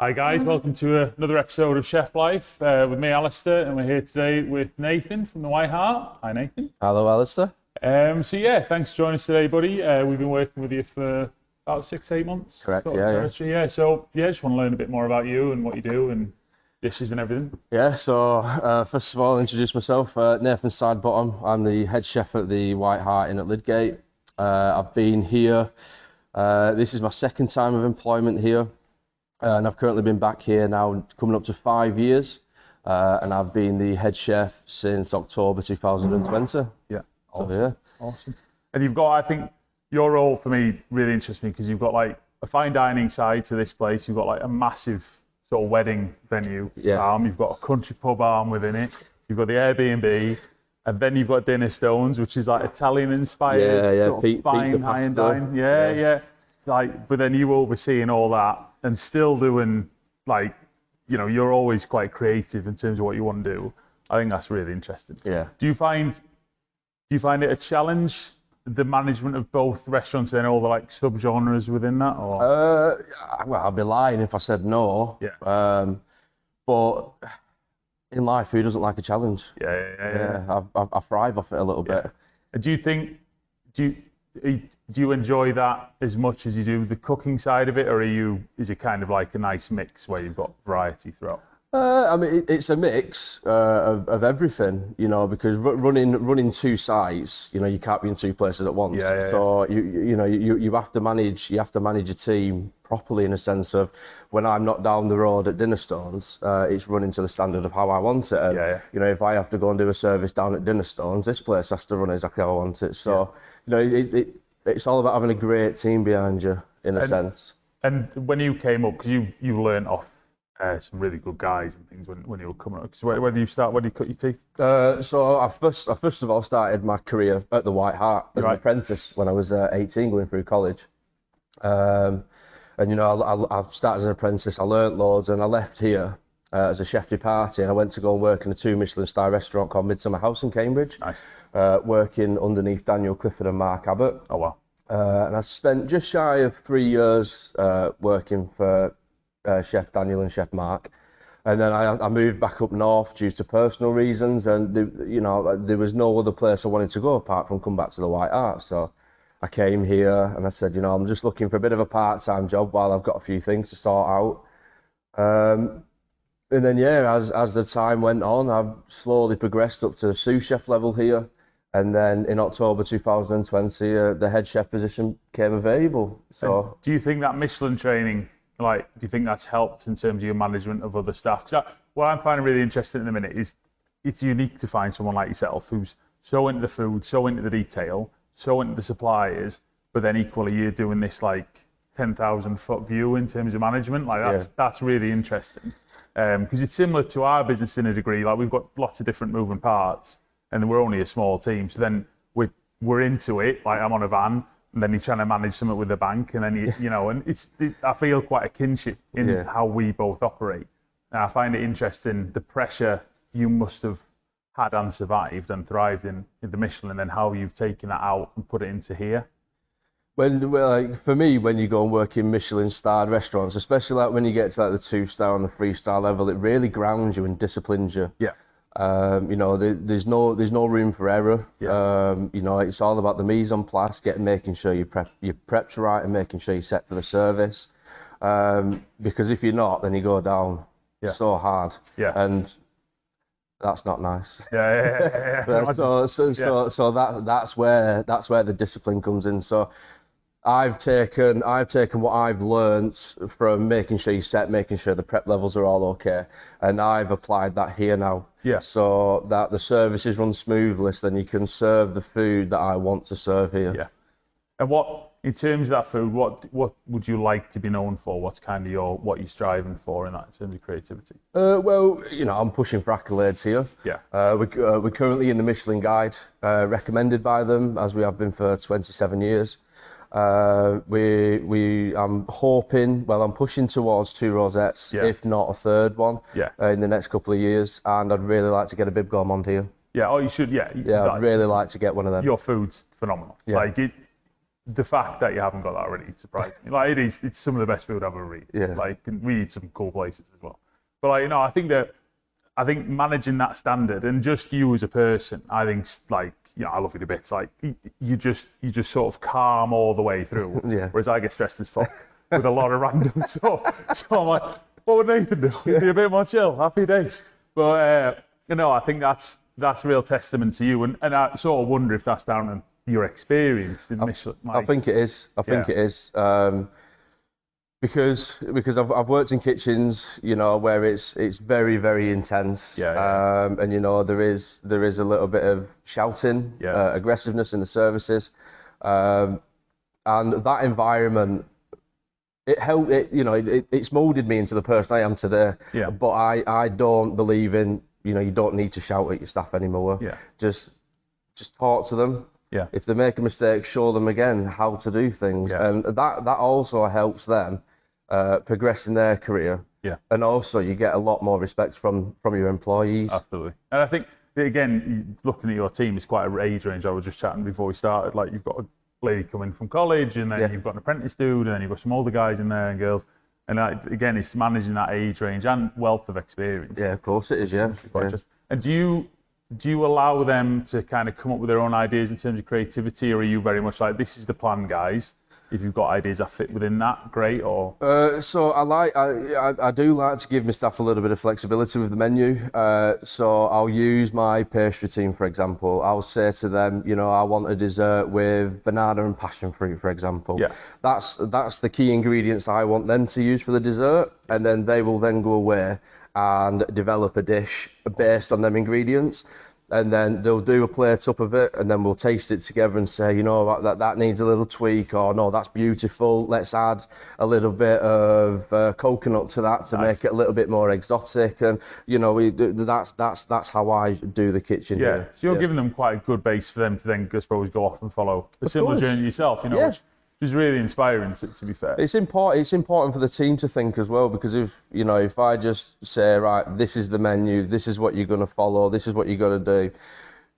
Hi guys, welcome to another episode of Chef Life with me, Alistair, and we're here today with Nathan from the White Hart. Hi Nathan. Hello, Alistair. So yeah, thanks for joining us today, buddy. We've been working with you for about 6-8 months. Correct, sort of territory. Yeah. So yeah, just want to learn a bit more about you and what you do and dishes and everything. Yeah, so first of all, I'll introduce myself. Nathan Sidebottom. I'm the head chef at the White Hart in at Lidgate. I've been here, this is my second time of employment here, and I've currently been back here now coming up to 5 years, and I've been the head chef since October 2020. Yeah. Awesome. So, yeah. Awesome. And you've got, I think, your role for me really interests me because you've got like a fine dining side to this place. You've got like a massive sort of wedding venue arm. You've got a country pub arm within it. You've got the Airbnb, and then you've got Dinnerstones, which is like Italian inspired, sort of fine high and dine. Yeah. It's like, but then you overseeing all that and still doing like, you know, you're always quite creative in terms of what you want to do. I think that's really interesting. Yeah. Do you find it a challenge, the management of both restaurants and all the like sub-genres within that? Or? Well, I'd be lying if I said no. Yeah. But in life, who doesn't like a challenge? Yeah. I thrive off it a little bit. And do you enjoy that as much as you do the cooking side of it, or is it kind of like a nice mix where you've got variety throughout? I mean, it's a mix of everything, you know, because running two sites, you know, you can't be in two places at once. So you have to manage a team properly in a sense of when I'm not down the road at Dinnerstones, it's running to the standard of how I want it. And, you know, if I have to go and do a service down at Dinnerstones, this place has to run exactly how I want it. So you know, it's all about having a great team behind you in a sense. And when you came up, because you learnt off some really good guys and things when you were coming up. So where did you start? Where did you cut your teeth? So I first of all started my career at the White Hart as an apprentice when I was 18 going through college. And you know, I started as an apprentice, I learnt loads, and I left here as a chef de partie, and I went to go and work in a 2 Michelin star restaurant called Midsummer House in Cambridge. Nice. Working underneath Daniel Clifford and Mark Abbott. Oh wow. And I spent just shy of 3 years working for Chef Daniel and Chef Mark, and then I moved back up north due to personal reasons, and there was no other place I wanted to go apart from come back to the White Hart. So I came here and I said, you know, I'm just looking for a bit of a part-time job while I've got a few things to sort out. And then as the time went on, I've slowly progressed up to the sous chef level here. And then in October 2020, the head chef position came available. So, and do you think that Michelin training, do you think that's helped in terms of your management of other staff? Because what I'm finding really interesting in the minute is it's unique to find someone like yourself who's so into the food, so into the detail, so into the suppliers, but then equally you're doing this like 10,000 foot view in terms of management. Like that's really interesting. Because it's similar to our business in a degree. Like we've got lots of different moving parts, and we're only a small team. So then we're into it. Like I'm on a van, and then you're trying to manage something with the bank, and then you know, and I feel quite a kinship in how we both operate. And I find it interesting the pressure you must have had and survived and thrived in the Michelin, and then how you've taken that out and put it into here. For me, when you go and work in Michelin-starred restaurants, especially like when you get to like the 2-star and the 3-star level, it really grounds you and disciplines you. Yeah. You know, there's no room for error. You know, it's all about the mise en place, making sure your prep's right and making sure you're set for the service. Because if you're not, then you go down so hard. Yeah. And that's not nice. So that's where the discipline comes in. So I've taken what I've learnt from making sure you're set, making sure the prep levels are all okay, and I've applied that here now. Yeah. So that the services run smoothly, so then you can serve the food that I want to serve here. Yeah. And what, in terms of that food, what would you like to be known for? What's kind of what you're striving for in that in terms of creativity? Well, you know, I'm pushing for accolades here. Yeah. We're currently in the Michelin Guide, recommended by them, as we have been for 27 years. I'm pushing towards 2 rosettes, if not a 3rd one, in the next couple of years, and I'd really like to get a bib gourmand here. Yeah, oh, you should, I'd really like to get one of them. Your food's phenomenal. Yeah. Like the fact that you haven't got that already surprised me. Like it's some of the best food I've ever eaten. Yeah. Like, and we eat some cool places as well. But like, I think managing that standard and just you as a person, I think like, I love you to bits. Like you just sort of calm all the way through. Yeah. Whereas I get stressed as fuck with a lot of random stuff. So I'm like, what would Nathan do? He'd be a bit more chill, happy days. But I think that's a real testament to you. And I sort of wonder if that's down to your experience in Michelin. I think it is. I think it is. Because I've worked in kitchens, where it's very, very intense. And there is a little bit of shouting, aggressiveness in the services, and that environment. It's molded me into the person I am today. Yeah. But I don't believe in, you don't need to shout at your staff anymore. Yeah. Just talk to them. Yeah. If they make a mistake, show them again how to do things. Yeah. And that also helps them progress in their career. Yeah. And also you get a lot more respect from your employees. Absolutely. And I think, again, looking at your team, it's quite an age range. I was just chatting before we started. Like, you've got a lady coming from college, and then you've got an apprentice dude, and then you've got some older guys in there and girls. And again, it's managing that age range and wealth of experience. Yeah, of course it is, yeah. And do you allow them to kind of come up with their own ideas in terms of creativity, or are you very much like, this is the plan, guys? If you've got ideas that fit within that, great. Or so I do like to give my staff a little bit of flexibility with the menu. So I'll use my pastry team, for example. I'll say to them, I want a dessert with banana and passion fruit, for example. Yeah. That's the key ingredients I want them to use for the dessert, and then they will then go away and develop a dish based on them ingredients. And then they'll do a plate up of it, and then we'll taste it together and say, that needs a little tweak, or no, that's beautiful. Let's add a little bit of coconut to that to make it a little bit more exotic. And that's how I do the kitchen. Yeah. Here. So you're giving them quite a good base for them to then, I suppose, go off and follow a similar journey yourself. Which is really inspiring. To be fair, it's important for the team to think as well, because if I just say, right, this is the menu, this is what you're going to follow, this is what you're going to do,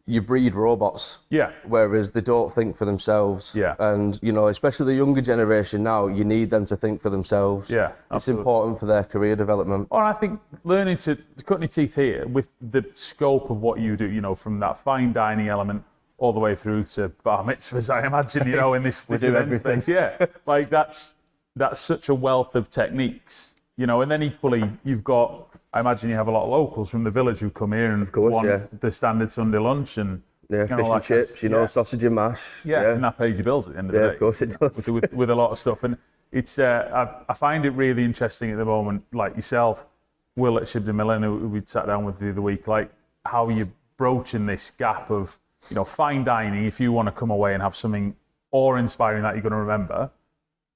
you breed robots. Yeah. Whereas they don't think for themselves. Yeah. And especially the younger generation now, you need them to think for themselves. Yeah. Absolutely. It's important for their career development. Well, I think learning to cut your teeth here with the scope of what you do, from that fine dining element all the way through to bar mitzvahs, I imagine, in this event space. Yeah, like that's such a wealth of techniques, and then equally you've got, I imagine you have a lot of locals from the village who come here and want the standard Sunday lunch and fish and chips, sausage and mash. Yeah, and that pays your bills at the end of the day. Yeah, of course it does. With a lot of stuff, and it's I find it really interesting at the moment, like yourself, Will at Shibden Millen, who we sat down with the other week, like how you're broaching this gap of fine dining, if you want to come away and have something awe-inspiring that you're going to remember,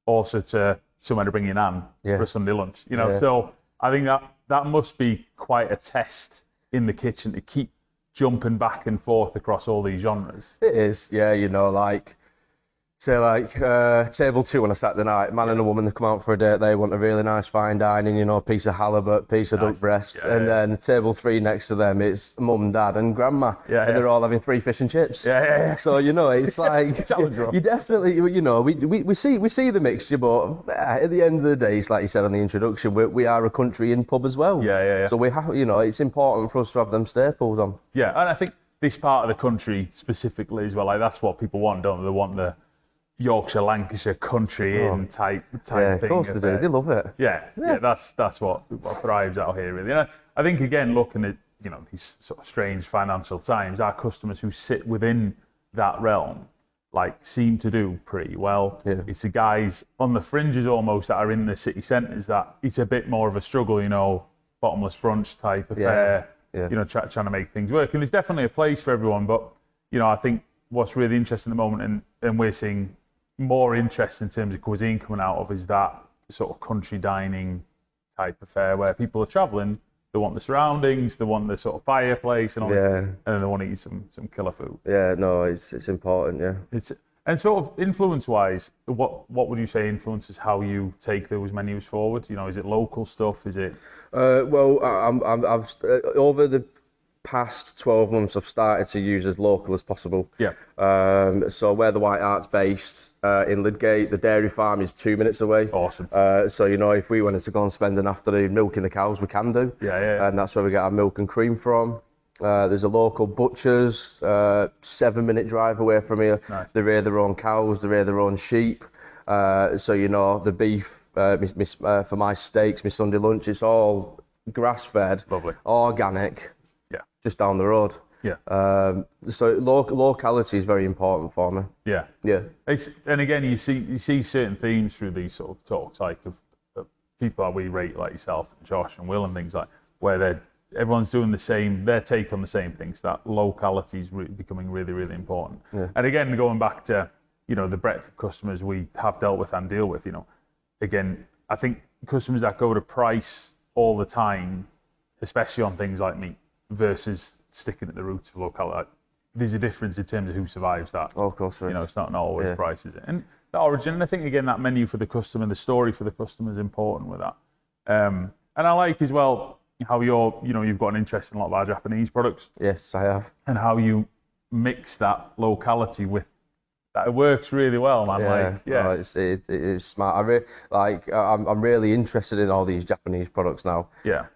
also to somewhere to bring your nan for a Sunday lunch. So I think that must be quite a test in the kitchen to keep jumping back and forth across all these genres. It is, yeah, table 2 on a Saturday night, man and a woman, they come out for a date, they want a really nice fine dining, a piece of halibut, piece of duck breast, then table 3 next to them, it's mum, dad and grandma, and they're all having 3 fish and chips. So, it's like, you definitely, we see the mixture, but at the end of the day, it's like you said on the introduction, we are a country inn pub as well. So we have, it's important for us to have them staples on. Yeah, and I think this part of the country specifically as well, like that's what people want, don't they? They want the Yorkshire, Lancashire country inn type thing. Of course they do. They love it. Yeah. That's what thrives out here, really. And I think, again, looking at these sort of strange financial times, our customers who sit within that realm seem to do pretty well. Yeah. It's the guys on the fringes almost that are in the city centres that it's a bit more of a struggle, bottomless brunch type affair. Trying to make things work. And there's definitely a place for everyone, but I think what's really interesting at the moment, and we're seeing more interest in terms of cuisine coming out of, is that sort of country dining type affair where people are travelling, they want the surroundings, they want the sort of fireplace and all this, and then they want to eat some killer food. Yeah, no, it's important, yeah. And sort of influence-wise, what would you say influences how you take those menus forward? Is it local stuff? Is it? Well, I've over the past 12 months, I've started to use as local as possible. Yeah. So where the White Hart's based, in Lidgate, the dairy farm is 2 minutes away. Awesome. So, you know, if we wanted to go and spend an afternoon milking the cows, we can do. Yeah. And that's where we get our milk and cream from. There's a local butcher's, 7-minute drive away from here. Nice. They rear their own cows, they rear their own sheep. So, you know, the beef, for my steaks, my Sunday lunch, it's all grass-fed, Lovely. organic, Yeah. just down the road. Yeah. So locality is very important for me. Yeah. Yeah. And again, you see certain themes through these sort of talks, like of people that we rate, like yourself and Josh and Will and things, like where everyone's doing the same, their take on the same things. That locality is becoming really, really important. Yeah. And again, going back to, you know, the breadth of customers we have dealt with and deal with, you know, again, I think customers that go to price all the time, especially on things like meat, versus sticking at the roots of locality, there's a difference in terms of who survives that. Oh, of course there is. You know, it's not always price, is it? And the origin, and I think, again, that menu for the customer, the story for the customer is important with that. And I like as well how you've got an interest in a lot of our Japanese products. Yes, I have. And how you mix that locality with that. It works really well, man. No, it is smart. I'm really interested in all these Japanese products now. Yeah.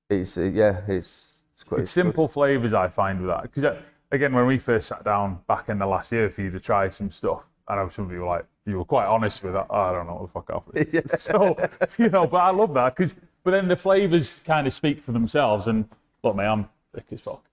It's simple flavors, I find, with that. Because again, when we first sat down back in the last year for you to try some stuff, I know some of you were like, you were quite honest with that. Oh, I don't know what the fuck off it is. So, you know, but I love that but then the flavors kind of speak for themselves. And look, mate, I'm thick as fuck.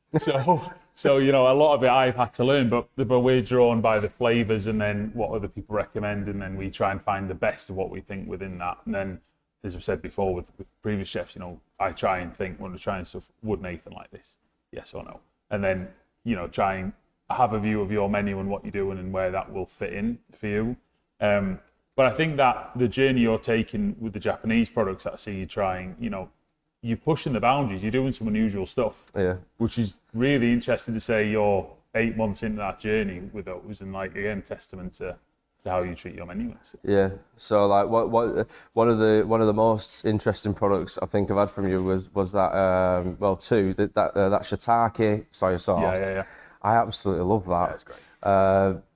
So you know, a lot of it I've had to learn, but we're drawn by the flavors and then what other people recommend, and then we try and find the best of what we think within that. And then, as I've said before with previous chefs, you know, I try and think when we're trying stuff, would Nathan like this? Yes or no? And then, you know, try and have a view of your menu and what you're doing and where that will fit in for you. But I think that the journey you're taking with the Japanese products that I see you trying, you know, you're pushing the boundaries, you're doing some unusual stuff, which is really interesting to say you're 8 months into that journey with those, and like, again, testament to how you treat your menu. Yeah. So like one of the most interesting products I think I've had from you was that that shiitake soy sauce. Yeah. I absolutely love that. Yeah, that's great.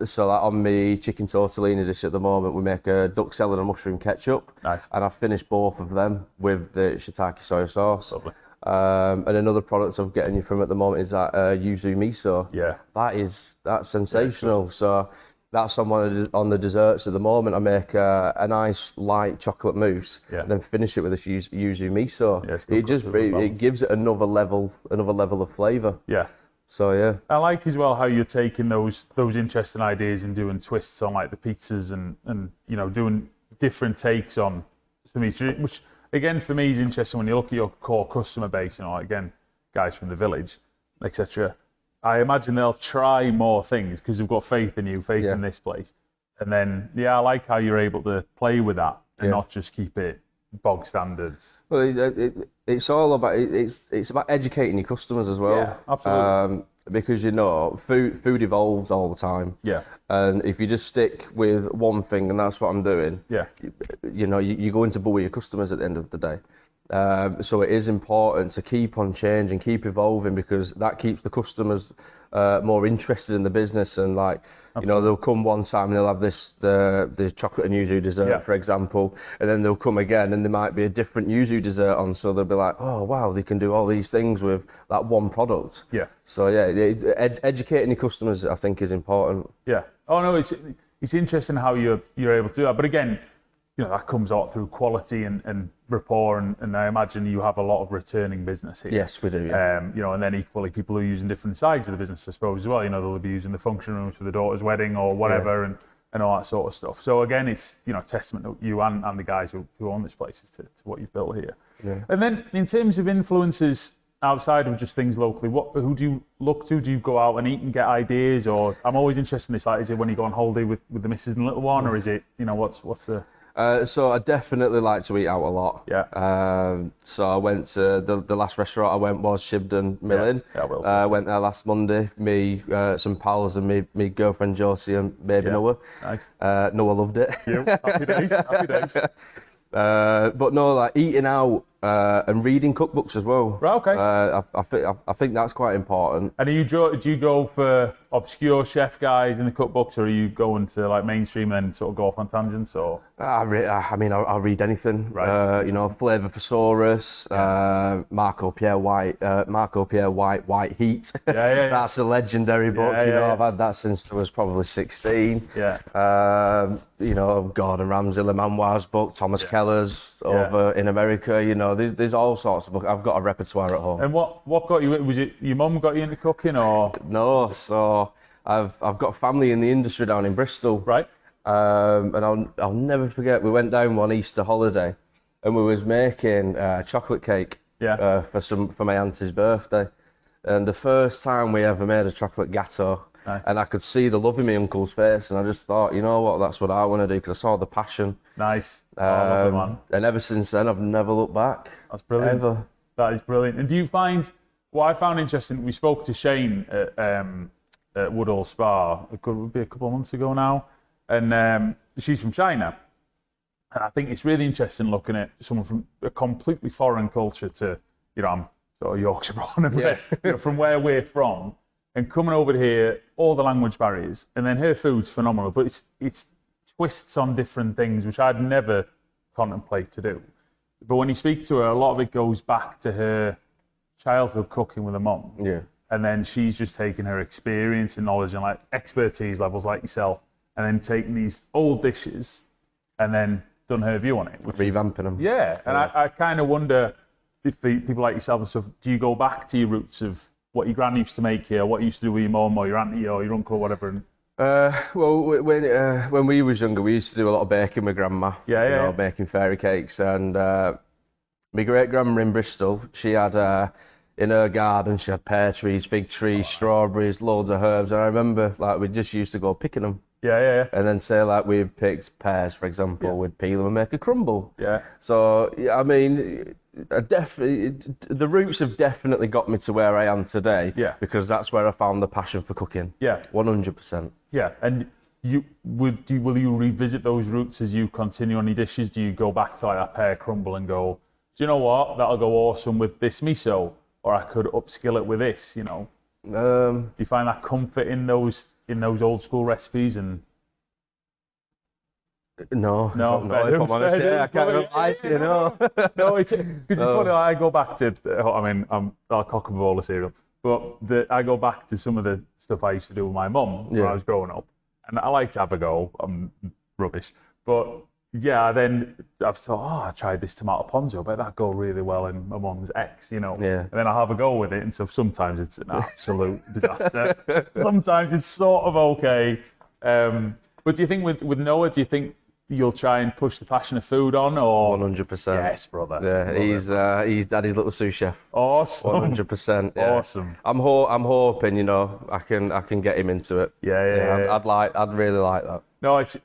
So like on my chicken tortellini dish at the moment, we make a duck salad and mushroom ketchup. Nice. And I've finished both of them with the shiitake soy sauce. Lovely. And another product I'm getting you from at the moment is that yuzu miso. Yeah. That's sensational. So that's on the desserts at the moment. I make a nice light chocolate mousse, and then finish it with this yuzu miso. Yeah, it gives it another level of flavour. Yeah. So yeah. I like as well how you're taking those interesting ideas and doing twists on like the pizzas and you know, doing different takes on some each, which again for me is interesting when you look at your core customer base, you know, like, again, guys from the village, etc. I imagine they'll try more things because they've got faith in you, faith in this place. And then, I like how you're able to play with that and not just keep it bog standards. Well, it's all about it's about educating your customers as well. Yeah, absolutely. Because you know, food evolves all the time. Yeah. And if you just stick with one thing, and that's what I'm doing. Yeah. You know, you're going to buoy your customers at the end of the day. So it is important to keep on changing, keep evolving, because that keeps the customers more interested in the business. And like, you know, they'll come one time and they'll have the chocolate and yuzu dessert, for example, and then they'll come again and there might be a different yuzu dessert on. So they'll be like, oh wow, they can do all these things with that one product. Yeah. So educating your customers, I think, is important. Yeah. Oh no, it's interesting how you're able to do that. But again, you know, that comes out through quality and rapport, and I imagine you have a lot of returning business here. Yes, we do. Yeah. You know, and then equally people who are using different sides of the business, I suppose, as well. You know, they'll be using the function rooms for the daughter's wedding or whatever, and all that sort of stuff. So again, it's, you know, testament to you and the guys who own this place to what you've built here. Yeah. And then in terms of influences outside of just things locally, who do you look to? Do you go out and eat and get ideas? Or I'm always interested in this, like, is it when you go on holiday with the missus and little one, or is it, you know, what's the... So I definitely like to eat out a lot. Yeah. So I went to the last restaurant I went was Shibden Millin. Yeah, went there last Monday. Me, some pals, and me girlfriend Josie and baby Noah. Nice. Noah loved it. Happy days. Happy days. But no, like eating out and reading cookbooks as well. Right, okay. I think that's quite important. And do you go for obscure chef guys in the cookbooks, or are you going to like mainstream and then sort of go off on tangents? Or I mean, I'll read anything. Right. You know, Flavor Thesaurus, Marco Pierre White, White Heat. Yeah. That's a legendary book. Yeah. I've had that since I was probably 16. Yeah. You know, Gordon Ramsay, Le Manoir's book, Thomas Keller's over in America. You know, there's all sorts of books. I've got a repertoire at home. And what got you? Was it your mum got you into cooking, or No? So I've got family in the industry down in Bristol. right? And I'll never forget. We went down one Easter holiday, and we was making chocolate cake. Yeah. For my auntie's birthday, and the first time we ever made a chocolate gâteau. Nice. And I could see the love in my uncle's face, and I just thought, you know what, that's what I want to do, because I saw the passion. Nice. I love it, man. And ever since then, I've never looked back. That's brilliant. Ever. That is brilliant. And do you find what I found interesting? We spoke to Shane at Woodall Spa. It could be a couple of months ago now, and she's from China. And I think it's really interesting looking at someone from a completely foreign culture to, I'm sort of Yorkshire born and bred, from where we're from. And coming over here, all the language barriers, and then her food's phenomenal, but it's twists on different things, which I'd never contemplate to do. But when you speak to her, a lot of it goes back to her childhood cooking with her mum. Yeah. And then she's just taken her experience and knowledge and like expertise levels like yourself, and then taken these old dishes and then done her view on it. Revamping them. Yeah. And I kind of wonder if people like yourself and stuff, do you go back to your roots of what your gran used to make here, what you used to do with your mum or your auntie or your uncle or whatever? And well, when we was younger, we used to do a lot of baking with grandma. Yeah. Baking fairy cakes. And my great grandma in Bristol, she had in her garden, she had pear trees, fig trees, strawberries, loads of herbs. And I remember like we just used to go picking them. Yeah. And then say like we picked pears, for example, we'd peel them and make a crumble. Yeah. So I mean, the roots have definitely got me to where I am today. Yeah. Because that's where I found the passion for cooking. Yeah. 100%. Yeah. And will you revisit those roots as you continue on your dishes? Do you go back to like that pear crumble and go, do you know what? That'll go awesome with this miso, or I could upskill it with this. Do you find that comfort in those old school recipes? And No, if I'm honest, I can't lie to you, no. No, it's because it's funny. I go back to, I'll cock a bowl of cereal, but I go back to some of the stuff I used to do with my mum when I was growing up, and I like to have a go. I'm rubbish, but yeah. Then I've thought, I tried this tomato ponzu, I bet that'd go really well in my mum's ex, Yeah. And then I have a go with it, and so sometimes it's an absolute disaster. Sometimes it's sort of okay. But do you think with Noah, do you think you'll try and push the passion of food on, or 100%? Yes, brother. Yeah, he's daddy's little sous chef. Awesome. 100%. Yeah. Awesome. I'm hoping, I can get him into it. Yeah. I'd really like that. No, so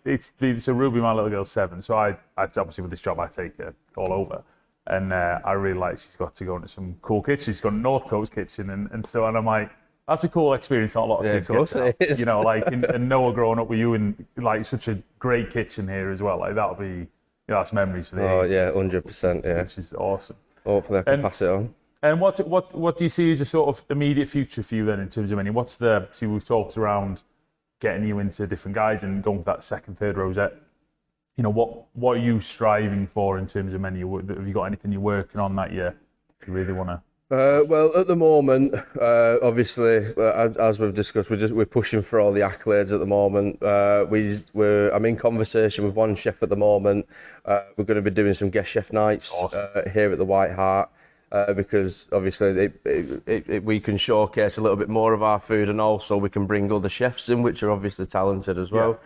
Ruby, my little girl's 7, so I obviously with this job I take her all over, and I really like she's got to go into some cool kitchens. She's got a North Coast kitchen and so, and I'm like, that's a cool experience. Not a lot of kids get to have, and Noah growing up with you in like such a great kitchen here as well. Like that'll be, that's memories for the ages. Yeah, 100%. Yeah, which is awesome. Hopefully I can pass it on. And what do you see as a sort of immediate future for you then in terms of menu? See, we've talked around getting you into different guys and going for that second, third rosette. What are you striving for in terms of menu? Have you got anything you're working on that you really want to? Well, at the moment, obviously, as we've discussed, we're pushing for all the accolades at the moment. I'm in conversation with one chef at the moment. We're going to be doing some guest chef nights here at the White Hart because obviously we can showcase a little bit more of our food, and also we can bring other chefs in, which are obviously talented as well.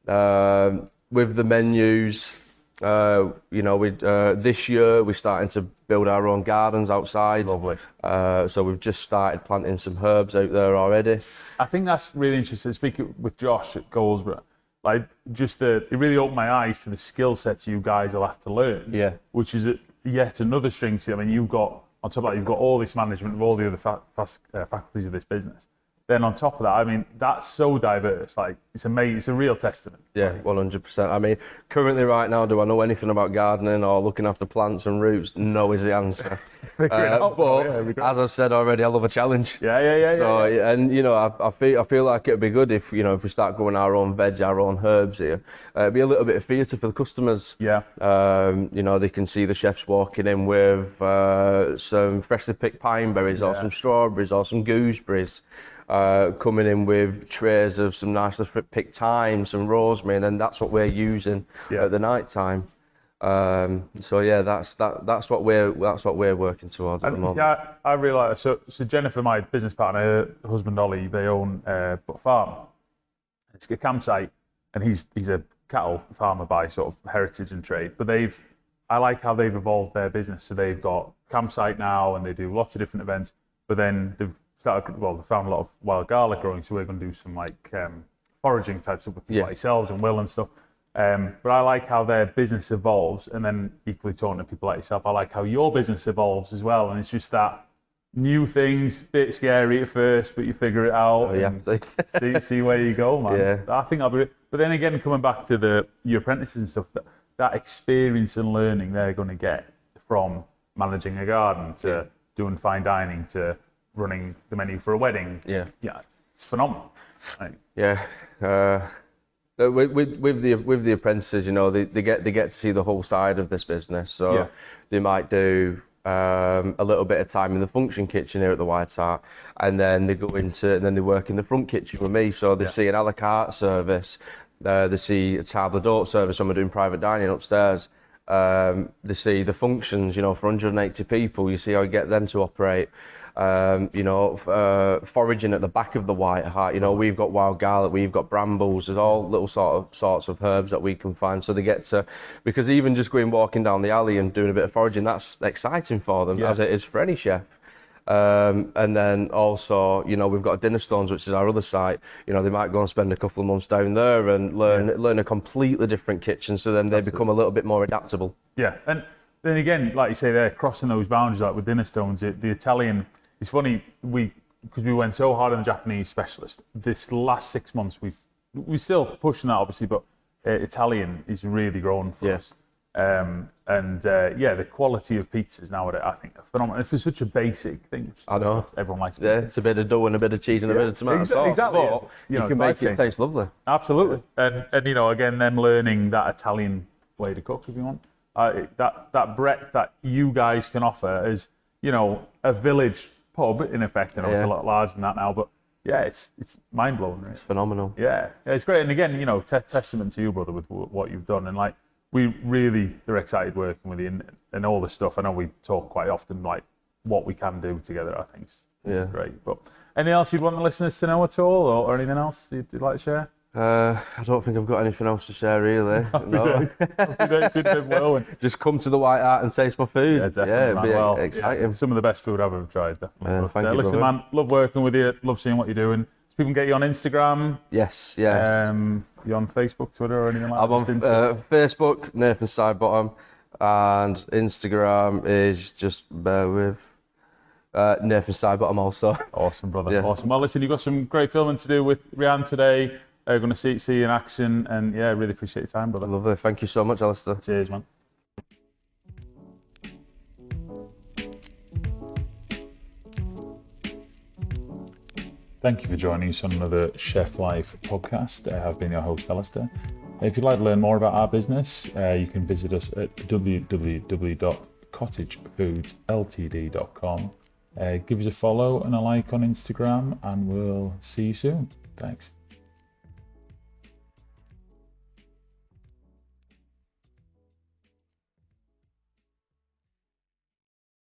Yeah. With the menus. This year we're starting to build our own gardens outside. Lovely. So we've just started planting some herbs out there already. I think that's really interesting. Speaking with Josh at Goldsborough, like it really opened my eyes to the skill sets you guys will have to learn. Yeah. Which is yet another string to. I mean, you've got on top of that, you've got all this management of all the other faculties of this business. then on top of that, I mean, that's so diverse. Like, it's amazing. It's a real testament. Yeah, 100%. I mean, currently right now, do I know anything about gardening or looking after plants and roots? No is the answer. But as I've said already, I love a challenge. Yeah. And I feel like it'd be good if if we start growing our own veg, our own herbs here. It'd be a little bit of theatre for the customers. Yeah. They can see the chefs walking in with some freshly picked pine berries or some strawberries or some gooseberries. Coming in with trays of some nicely picked thyme, some rosemary, and then that's what we're using at the night time. So yeah, that's what we're working towards at the moment. Yeah, I really like that. So Jennifer, my business partner, her husband Ollie, they own a farm. It's a campsite, and he's a cattle farmer by sort of heritage and trade. But I like how they've evolved their business. So they've got campsite now, and they do lots of different events. But then they found a lot of wild garlic growing, so we're going to do some foraging types of with people like yourselves and Will and stuff. But I like how their business evolves, and then equally talking to people like yourself, I like how your business evolves as well. And it's just that new things, bit scary at first, but you figure it out and see where you go, man. Yeah. I think I'll be. But then again, coming back to your apprentices and stuff, that experience and learning they're going to get from managing a garden to doing fine dining to running the menu for a wedding. Yeah, it's phenomenal. Yeah. With the apprentices, they get to see the whole side of this business. So they might do a little bit of time in the function kitchen here at the White Hart, and then they they work in the front kitchen with me. So they see an a la carte service, they see a table d'hôte service when we're doing private dining upstairs. They see the functions, for 180 people. You see how you get them to operate. Foraging at the back of the White Hart. We've got wild garlic, we've got brambles. There's all little sorts of herbs that we can find. So they get to, because even just walking down the alley and doing a bit of foraging, that's exciting for them, as it is for any chef. And then also, we've got Dinnerstones, which is our other site. They might go and spend a couple of months down there and learn a completely different kitchen. So then they become a little bit more adaptable. Yeah, and then again, like you say, they're crossing those boundaries. Like with Dinnerstones, the Italian. It's funny because we went so hard on the Japanese specialist. This last 6 months, we're still pushing that obviously, but Italian is really growing for us. The quality of pizzas now, I think, are phenomenal. And for such a basic thing, I know everyone likes pizza. Yeah, it's a bit of dough and a bit of cheese and a bit of tomato sauce. Exactly. But you can make it taste lovely. Absolutely. And again, then learning that Italian way to cook, if you want, that breadth that you guys can offer as a village pub in effect. It's a lot larger than that now, but it's mind blowing. Right? It's phenomenal. Yeah, it's great. And again, testament to you, brother, with what you've done. And we really are excited working with you and all this stuff. I know we talk quite often what we can do together. I think it's great. But anything else you'd want the listeners to know at all, or anything else you'd like to share? I don't think I've got anything else to share really. No. Just come to the White Hart and taste my food. Yeah, definitely. It'd be exciting. Some of the best food I've ever tried, definitely. Thank you, listen, man, love working with you. Love seeing what you're doing. So people can get you on Instagram. Yes. You on Facebook, Twitter, or anything like that? I'm on Facebook, Nathan Sidebottom, and Instagram is just bear with Nathan Sidebottom also. Awesome, brother. Yeah. Awesome. Well, listen, you've got some great filming to do with Rhiannon today. Going to see you in action, and really appreciate your time, brother. Lovely. Thank you so much, Alistair. Cheers, man. Thank you for joining us on another Chef Life podcast. I've been your host, Alistair. If you'd like to learn more about our business, you can visit us at www.cottagefoodsltd.com. Give us a follow and a like on Instagram, and we'll see you soon. Thanks.